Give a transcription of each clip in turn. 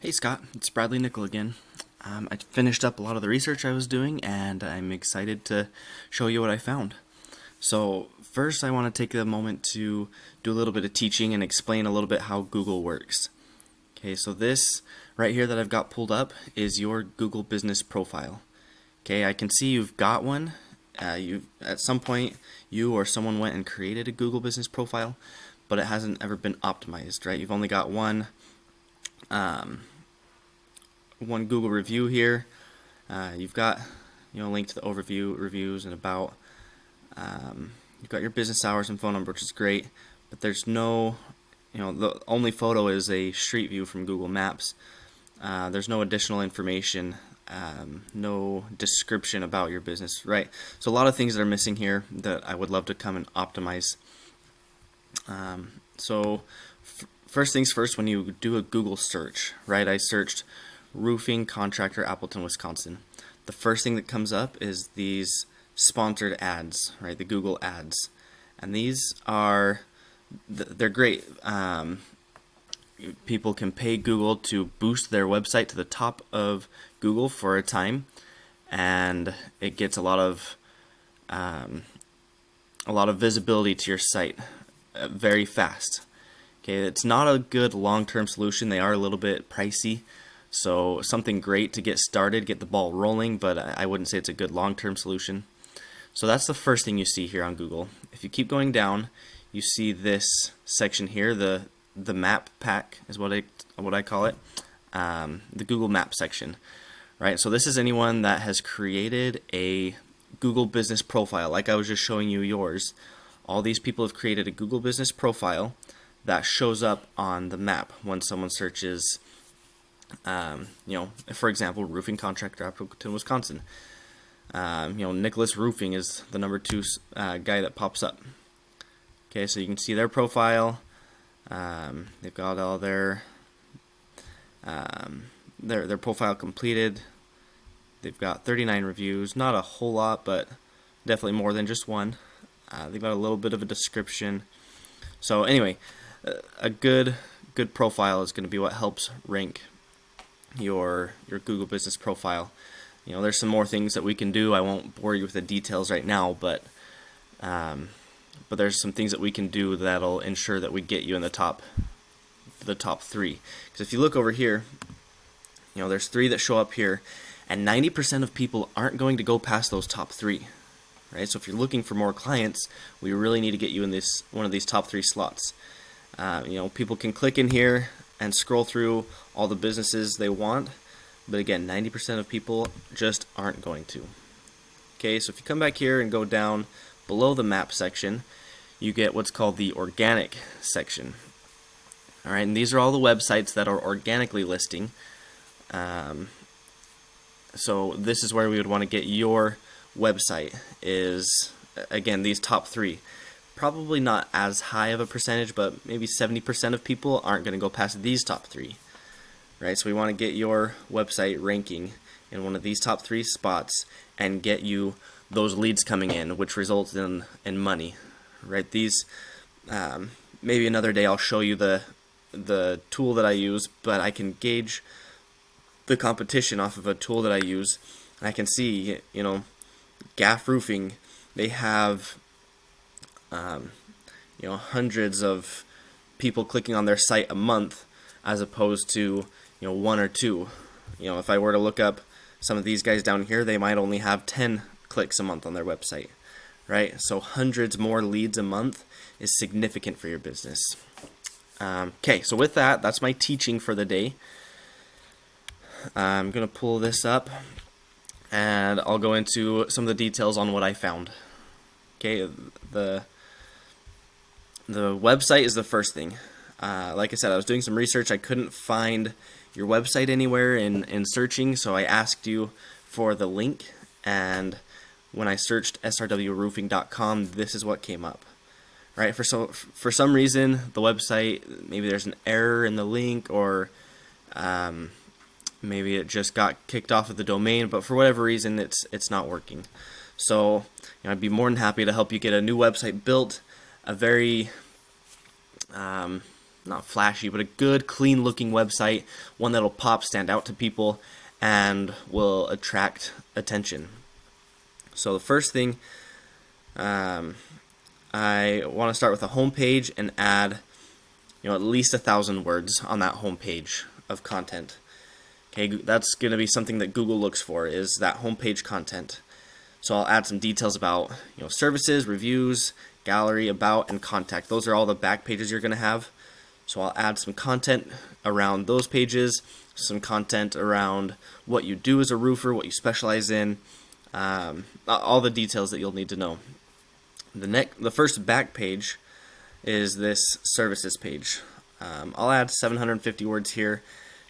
Hey Scott, it's Bradley Nickel again. I finished up a lot of the research I was doing and I'm excited to show you what I found. So first I want to take a moment to do a little bit of teaching and explain a little bit how Google works. Okay, so this right here that I've got pulled up is your Google business profile. Okay, I can see you've got one. At some point you or someone went and created a Google business profile, but it hasn't ever been optimized, right? You've only got one Google review here. You've got a link to the overview, reviews, and about. You've got your business hours and phone number, which is great, but there's no, the only photo is a street view from Google Maps. There's no additional information, no description about your business, right? So a lot of things that are missing here that I would love to come and optimize. First things first, when you do a Google search, right? I searched roofing contractor, Appleton, Wisconsin. The first thing that comes up is these sponsored ads, right? The Google ads, and these are they're great. People can pay Google to boost their website to the top of Google for a time, and it gets a lot of visibility to your site very fast. Okay, it's not a good long-term solution. They are a little bit pricey. So something great to get started, get the ball rolling, but I wouldn't say it's a good long-term solution. So that's the first thing you see here on Google. If you keep going down, you see this section here, the map pack is what I call it, the Google Map section, right? So this is anyone that has created a Google business profile, like I was just showing you yours. All these people have created a Google business profile that shows up on the map when someone searches. For example, roofing contractor, Appleton, Wisconsin. Nicholas Roofing is the number 2 guy that pops up. Okay, so you can see their profile. They've got all their profile completed. They've got 39 reviews, not a whole lot, but definitely more than just one. They've got a little bit of a description. So anyway, a good profile is going to be what helps rank your Google business profile. There's some more things that we can do. I won't bore you with the details right now, but there's some things that we can do that'll ensure that we get you in the top 3. Because if you look over here, there's 3 that show up here, and 90% of people aren't going to go past those top 3. Right? So if you're looking for more clients, we really need to get you in one of these top 3 slots. People can click in here and scroll through all the businesses they want, but again, 90% of people just aren't going to. Okay, so if you come back here and go down below the map section, you get what's called the organic section. All right, and these are all the websites that are organically listing. So this is where we would want to get your website, is again these top 3. Probably not as high of a percentage, but maybe 70% of people aren't going to go past these top 3. Right? So we want to get your website ranking in one of these top 3 spots and get you those leads coming in, which results in money. Right? These maybe another day I'll show you the tool that I use, but I can gauge the competition off of a tool that I use. And I can see, Gaff Roofing, they have hundreds of people clicking on their site a month, as opposed to 1 or 2. If I were to look up some of these guys down here, they might only have 10 clicks a month on their website, right? So hundreds more leads a month is significant for your business. Okay, so with that, that's my teaching for the day. I'm gonna pull this up and I'll go into some of the details on what I found. Okay, the website is the first thing. Like I said, I was doing some research. I couldn't find your website anywhere in searching, so I asked you for the link, and when I searched srwroofing.com, this is what came up. Right? For some reason, the website, maybe there's an error in the link, or maybe it just got kicked off of the domain, but for whatever reason, it's not working. So I'd be more than happy to help you get a new website built, a very not flashy, but a good, clean looking website, one that'll pop, stand out to people, and will attract attention. So the first thing, I want to start with a home page and add at least 1,000 words on that home page of content. Okay, that's going to be something that Google looks for, is that home page content. So I'll add some details about services, reviews, gallery, about, and contact. Those are all the back pages you're going to have. So I'll add some content around those pages, some content around what you do as a roofer, what you specialize in, all the details that you'll need to know. The first back page is this services page. I'll add 750 words here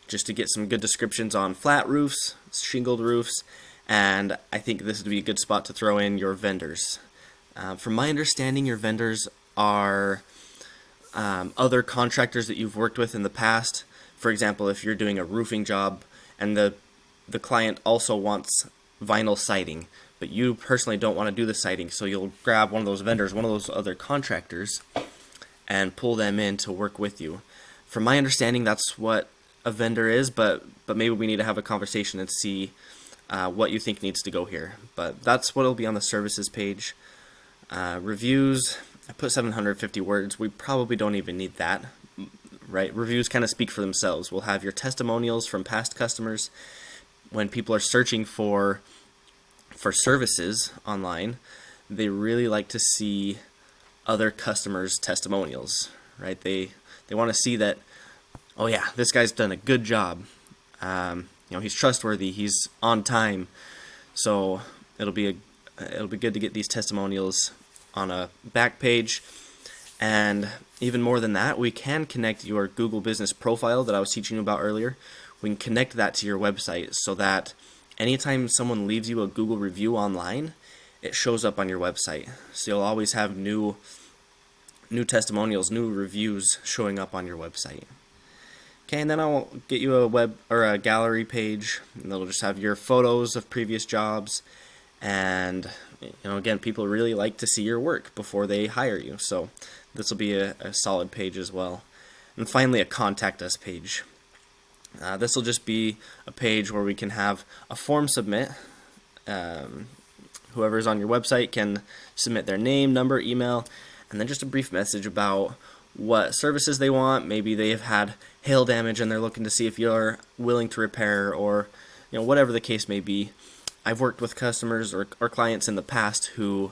just to get some good descriptions on flat roofs, shingled roofs, and I think this would be a good spot to throw in your vendors. From my understanding, your vendors are other contractors that you've worked with in the past. For example, if you're doing a roofing job and the client also wants vinyl siding, but you personally don't want to do the siding, so you'll grab one of those vendors, one of those other contractors, and pull them in to work with you. From my understanding, that's what a vendor is, but maybe we need to have a conversation and see what you think needs to go here. But that's what will be on the services page. Reviews, I put 750 words. We probably don't even need that, right? Reviews kind of speak for themselves. We'll have your testimonials from past customers. When people are searching for services online, they really like to see other customers' testimonials, right? They want to see that, oh yeah, this guy's done a good job. He's trustworthy. He's on time. So it'll be good to get these testimonials on a back page. And even more than that, we can connect your Google Business profile that I was teaching you about earlier. We can connect that to your website so that anytime someone leaves you a Google review online, it shows up on your website. So you'll always have new testimonials, new reviews showing up on your website. Okay, and then I'll get you a web or a gallery page, and it'll just have your photos of previous jobs. And again, people really like to see your work before they hire you, so this will be a solid page as well. And finally, a contact us page. This will just be a page where we can have a form submit. Whoever's on your website can submit their name, number, email, and then just a brief message about what services they want. Maybe they have had hail damage and they're looking to see if you're willing to repair, or whatever the case may be. I've worked with customers or clients in the past who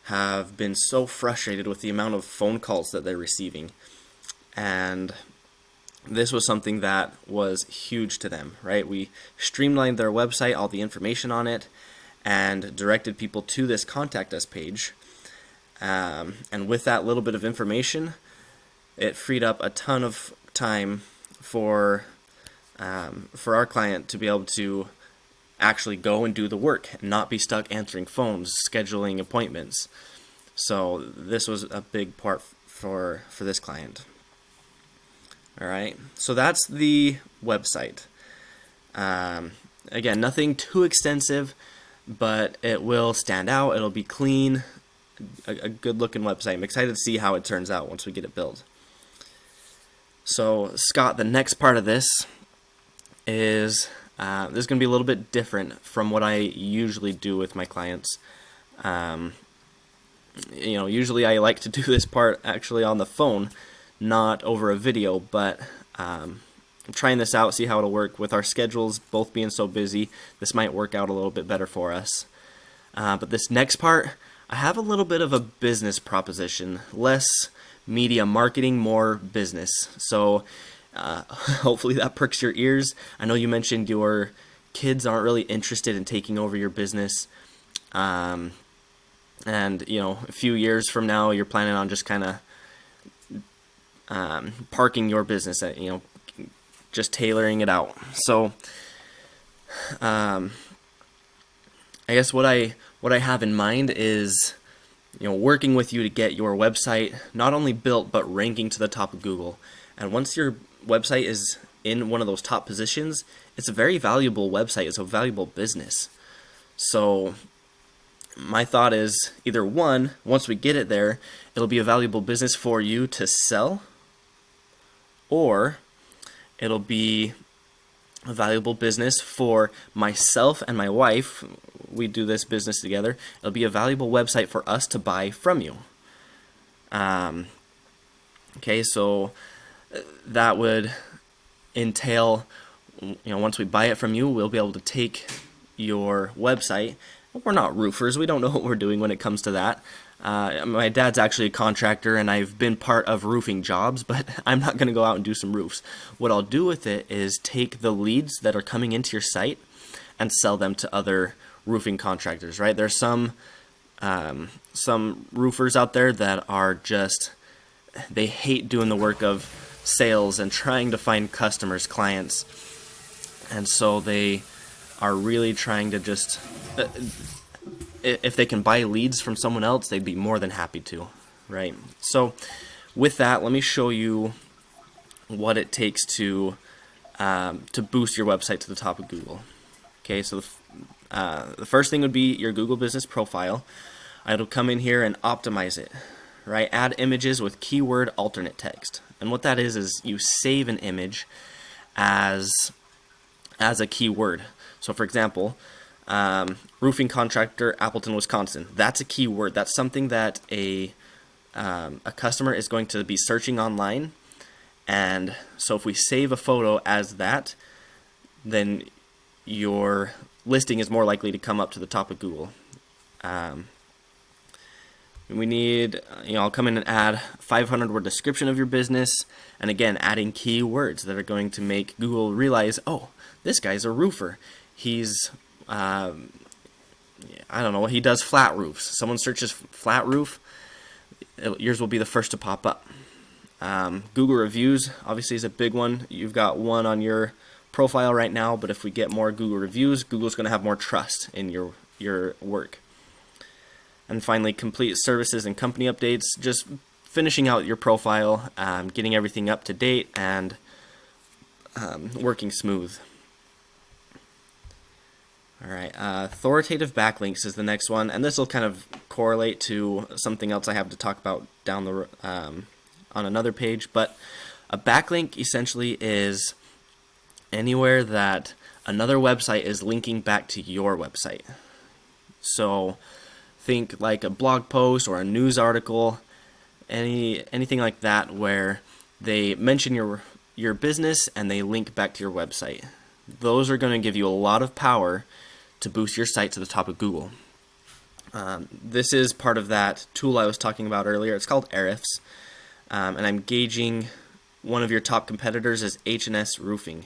have been so frustrated with the amount of phone calls that they're receiving, and this was something that was huge to them, right? We streamlined their website, all the information on it, and directed people to this contact us page. And with that little bit of information, it freed up a ton of time for our client to be able to actually go and do the work and not be stuck answering phones, scheduling appointments. So this was a big part for this client. All right, so that's the website. Again, nothing too extensive, but it will stand out. It'll be clean, a good-looking website. I'm excited to see how it turns out once we get it built. So, Scott, the next part of this is this is going to be a little bit different from what I usually do with my clients. Usually I like to do this part actually on the phone, not over a video, but I'm trying this out, see how it'll work with our schedules both being so busy. This might work out a little bit better for us. But this next part, I have a little bit of a business proposition, less media marketing, more business. So hopefully that perks your ears. I know you mentioned your kids aren't really interested in taking over your business. And a few years from now, you're planning on just kind of parking your business at, just tailoring it out. So, I guess what I have in mind is, working with you to get your website not only built, but ranking to the top of Google. And once your website is in one of those top positions, it's a very valuable website. It's a valuable business. So my thought is either one, once we get it there, it'll be a valuable business for you to sell, or it'll be a valuable business for myself and my wife. We do this business together. It'll be a valuable website for us to buy from you. Okay, so that would entail, once we buy it from you, we'll be able to take your website. We're not roofers. We don't know what we're doing when it comes to that. My dad's actually a contractor, and I've been part of roofing jobs, but I'm not going to go out and do some roofs. What I'll do with it is take the leads that are coming into your site and sell them to other roofing contractors, right? There's some roofers out there that are just, they hate doing the work of sales and trying to find customers, clients, and so they are really trying to just, if they can buy leads from someone else, they'd be more than happy to, right? So with that, let me show you what it takes to boost your website to the top of Google. Okay, so the first thing would be your Google business profile. It'll come in here and optimize it, right? Add images with keyword alternate text. And what that is you save an image as a keyword. So for example, roofing contractor, Appleton, Wisconsin. That's a keyword. That's something that a customer is going to be searching online. And so if we save a photo as that, then your listing is more likely to come up to the top of Google. We need, I'll come in and add 500-word description of your business, and again, adding keywords that are going to make Google realize, oh, this guy's a roofer. He's, I don't know, he does flat roofs. Someone searches flat roof, yours will be the first to pop up. Google reviews, obviously, is a big one. You've got one on your profile right now, but if we get more Google reviews, Google's going to have more trust in your work. And finally, complete services and company updates, just finishing out your profile, getting everything up to date and working smooth. Alright, authoritative backlinks is the next one, and this will kind of correlate to something else I have to talk about down the on another page, but a backlink essentially is anywhere that another website is linking back to your website. So think like a blog post or a news article, anything like that where they mention your business and they link back to your website. Those are going to give you a lot of power to boost your site to the top of Google. This is part of that tool I was talking about earlier. It's called Ahrefs, and I'm gauging one of your top competitors as H&S Roofing.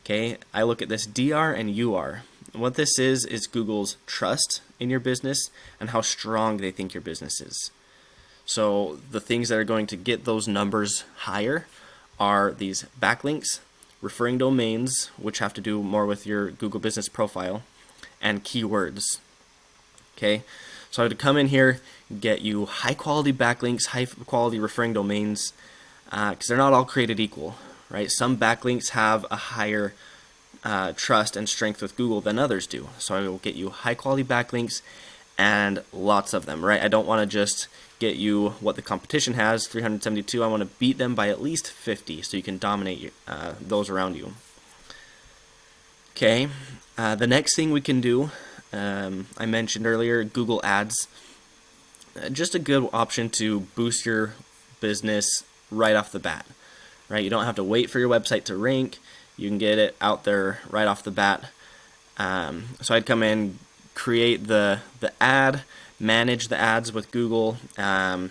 Okay, I look at this DR and UR. What this is Google's trust in your business and how strong they think your business is. So the things that are going to get those numbers higher are these backlinks, referring domains, which have to do more with your Google business profile, and keywords. Okay, so I would come in here, get you high quality backlinks, high quality referring domains, because they're not all created equal, right? Some backlinks have a higher trust and strength with Google than others do. So I will get you high quality backlinks and lots of them, right? I don't want to just get you what the competition has, 372. I want to beat them by at least 50 so you can dominate those around you. Okay, the next thing we can do, I mentioned earlier, Google Ads. Just a good option to boost your business right off the bat, right? You don't have to wait for your website to rank. You can get it out there right off the bat. So I'd come in, create the ad, manage the ads with Google, and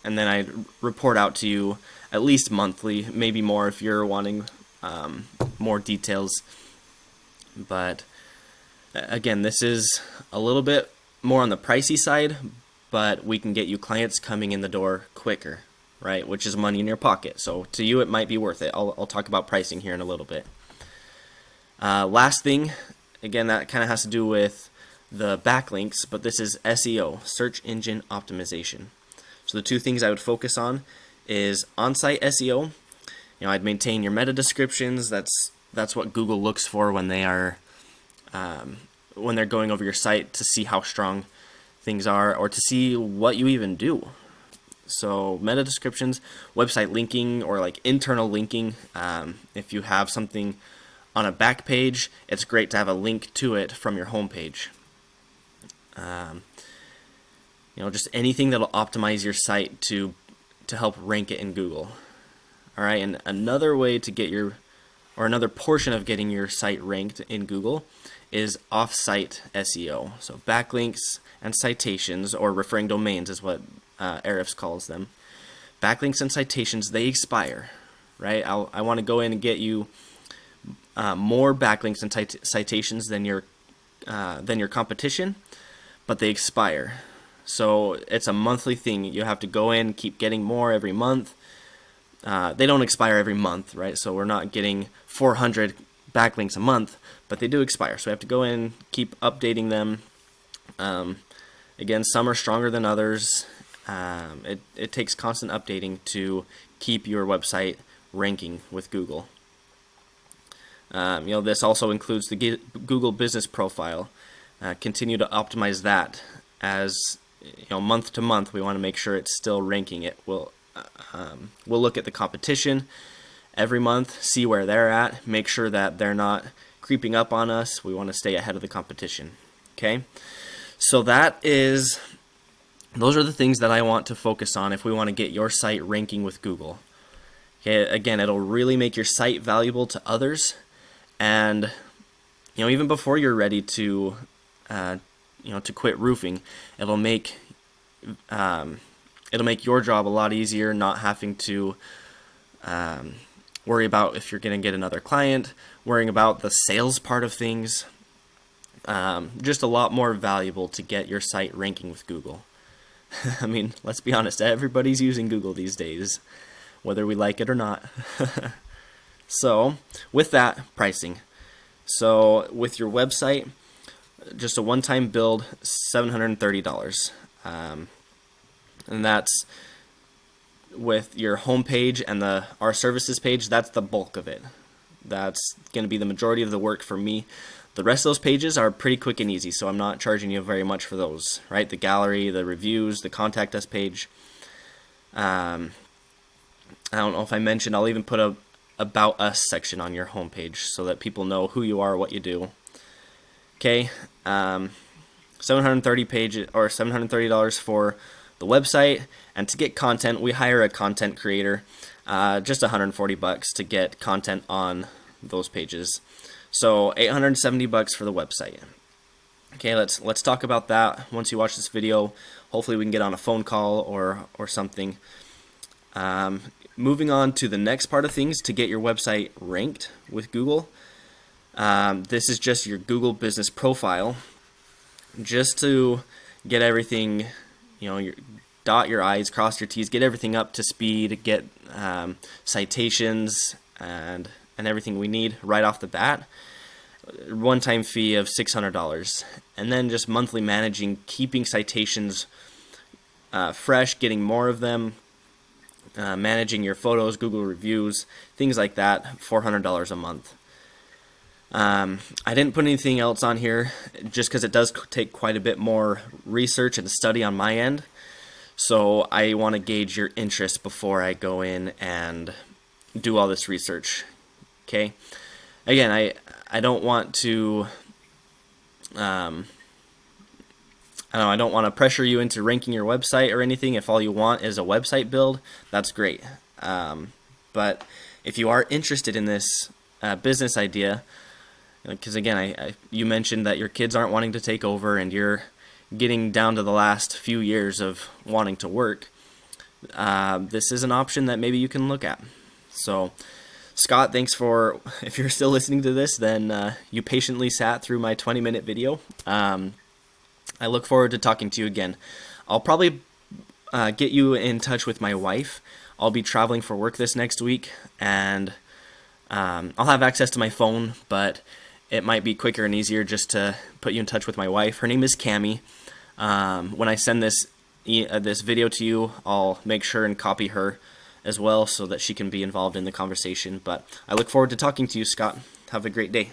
then I'd report out to you at least monthly, maybe more if you're wanting more details. But again, this is a little bit more on the pricey side, but we can get you clients coming in the door quicker, right? Which is money in your pocket. So to you, it might be worth it. I'll talk about pricing here in a little bit. Last thing, again, that kind of has to do with the backlinks, but this is SEO, search engine optimization. So the two things I would focus on is on-site SEO. I'd maintain your meta descriptions. That's what Google looks for when they are when they're going over your site to see how strong things are or to see what you even do. So meta descriptions, website linking, or like internal linking. If you have something on a back page, it's great to have a link to it from your home page. Just anything that'll optimize your site to help rank it in Google. All right, and another way to get another portion of getting your site ranked in Google is off-site SEO. So backlinks and citations, or referring domains is what Ahrefs calls them. Backlinks and citations, they expire, right? I want to go in and get you more backlinks and citations than your competition, but they expire. So it's a monthly thing. You have to go in, keep getting more every month. They don't expire every month, right? So we're not getting 400 backlinks a month, but they do expire. So we have to go in, keep updating them. Again, some are stronger than others. It takes constant updating to keep your website ranking with Google. This also includes the Google Business Profile. Continue to optimize that as month to month. We want to make sure it's still ranking it. We'll look at the competition every month, see where they're at, make sure that they're not creeping up on us. We want to stay ahead of the competition. Okay, so those are the things that I want to focus on if we want to get your site ranking with Google. Okay, again, it'll really make your site valuable to others, and even before you're ready to to quit roofing, it'll make your job a lot easier, not having to worry about if you're going to get another client, worrying about the sales part of things. Just a lot more valuable to get your site ranking with Google. I mean, let's be honest, everybody's using Google these days, whether we like it or not. So, with that, pricing. So, with your website, just a one-time build, $730. And that's with your home page and our services page. That's the bulk of it. That's going to be the majority of the work for me. The rest of those pages are pretty quick and easy, so I'm not charging you very much for those, right? The gallery, the reviews, the contact us page. I don't know if I mentioned, I'll even put a About Us section on your homepage so that people know who you are, what you do. Okay, $730 for the website, and to get content, we hire a content creator. Just $140 to get content on those pages. So $870 for the website. Okay, let's talk about that once you watch this video. Hopefully we can get on a phone call or something. Moving on to the next part of things to get your website ranked with Google. This is just your Google Business Profile. Just to get everything, dot your I's, cross your T's, get everything up to speed, get citations and everything we need right off the bat. One-time fee of $600, and then just monthly managing, keeping citations fresh, getting more of them, managing your photos, Google reviews, things like that, $400 a month. I didn't put anything else on here just because it does take quite a bit more research and study on my end. So I want to gauge your interest before I go in and do all this research. Okay. Again, I don't want to I don't want to pressure you into ranking your website or anything. If all you want is a website build, that's great. But if you are interested in this business idea, because again, you mentioned that your kids aren't wanting to take over and you're getting down to the last few years of wanting to work, this is an option that maybe you can look at. So, Scott, thanks if you're still listening to this, then you patiently sat through my 20-minute video. I look forward to talking to you again. I'll probably get you in touch with my wife. I'll be traveling for work this next week, and I'll have access to my phone, but it might be quicker and easier just to put you in touch with my wife. Her name is Cammie. When I send this video to you, I'll make sure and copy her as well so that she can be involved in the conversation. But I look forward to talking to you, Scott. Have a great day.